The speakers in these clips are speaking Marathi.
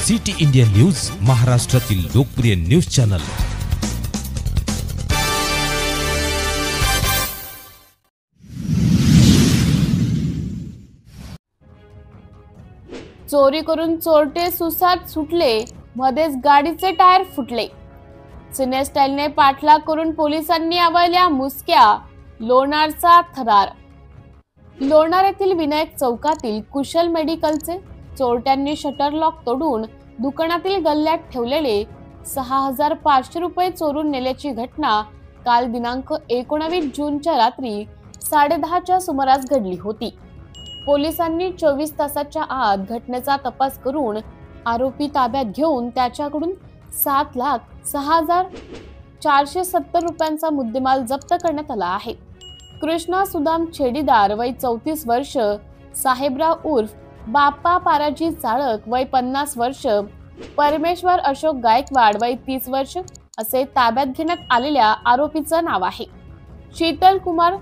सिटी इंडिया न्यूज, महाराष्ट्रातील लोकप्रिय न्यूज चॅनल। चोरी करून चोरटे सुसाट सुटले, मध्येच गाडीचे टायर फुटले। सिने स्टाईलने पाठलाग करून पोलिसांनी आवळल्या मुसक्या, लोणारचा थरार। लोणार येथील विनायक चौकातील कुशल मेडिकलचे चोरट्यांनी शटर लॉक तोडून दुकानातील गल्ल्यात ठेवलेले 6500 रुपये चोरून नेल्याची घटना काल दिनांक 19 जूनच्या रात्री 10:30च्या सुमारास घडली होती। पोलिसांनी 24 तासाच्या आत घटनेचा तपास करून आरोपी ताब्यात घेऊन त्याच्याकडून 7,06,470 रुपयांचा मुद्देमाल जप्त करण्यात आला आहे। कृष्णा सुदाम छेडीदार वय 34 वर्ष, साहेबराव उर्फ बाप्पा पाराजी चाळक वय 50 वर्ष, परमेश्वर अशोक गायकवाड वय 30 वर्ष असे ताब्यात घेण्यात आलेल्या आरोपीचं नाव आहे। शीतल कुमार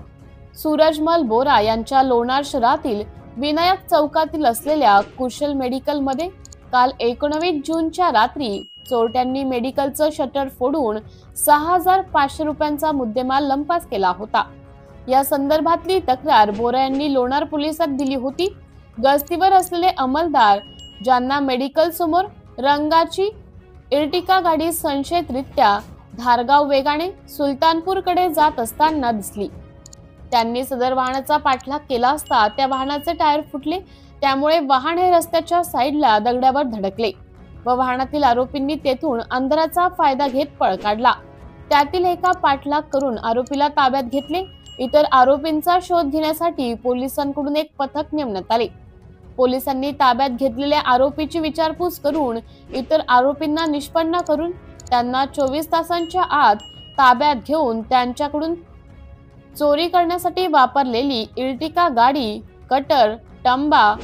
सूरजमल बोरा यांच्या लोणार शहरातील विनायक चौकातील असलेल्या कुशल मेडिकल मध्ये काल 19 जूनच्या रात्री चोरट्यांनी मेडिकलचं शटर फोडून 6500 रुपयांचा मुद्देमाल लंपास केला होता। या संदर्भातली तक्रार बोरा यांनी लोणार पोलिसात दिली होती। गस्तीवर असलेले अंमलदार ज्यांना मेडिकल समोर रंगाची इर्टिका गाडी संशयितरित्या धारगाव वेगाने सुलतानपूरकडे जात असताना दिसली। त्यांनी सदर वाहनाचा पाठलाग केला असता त्या वाहनाचे टायर फुटले, त्यामुळे वाहन हे रस्त्याच्या साईडला दगडावर धडकले व वाहनातील आरोपींनी तेथून अंधाराचा फायदा घेत पळ काढला। त्यातील एका पाठलाग करून आरोपीला ताब्यात घेतले। इतर आरोपींचा शोध घेण्यासाठी पोलिसांकडून एक पथक नेमण्यात आले। पोलिसांनी ताब्यात घेतलेल्या आरोपीची विचारपूस करून इतर आरोपींना निष्पन्न करून त्यांना 24 तासांच्या आत ताब्यात घेऊन त्यांच्याकडून चोरी करण्यासाठी वापरलेली इर्टिका गाडी, कटर, टंबा,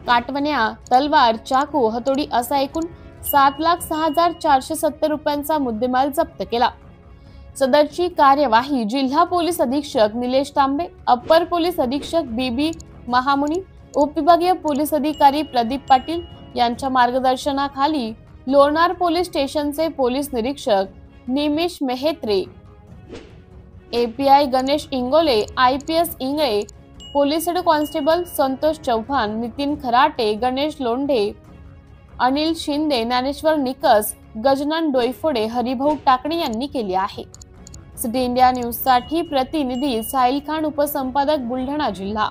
काटवण्या, तलवार, चाकू, हतोडी असा एकूण 7,06,470 रुपयांचा मुद्देमाल जप्त केला। सदरची कार्यवाही जिल्हा पोलीस अधीक्षक निलेश तांबे, अप्पर पोलीस अधीक्षक बीबी महामुनी, उपविभागीय पोलीस अधिकारी प्रदीप पाटील यांच्या मार्गदर्शनाखाली लोणार पोलीस स्टेशनचे पोलीस निरीक्षक Nimish Mehatre, API Ganesh Ingole, IPS Ingale, police head constable Santosh Chavan, Nitin Kharate, Ganesh Londhe, Anil Shinde, Dnyaneshwar Nikas, Gajanan Doiphode, Haribhau Takne यांनी केली आहे। सिटी इंडिया न्यूज साठी प्रतिनिधी साहिल खान, उपसंपादक, बुलढाणा जिल्हा।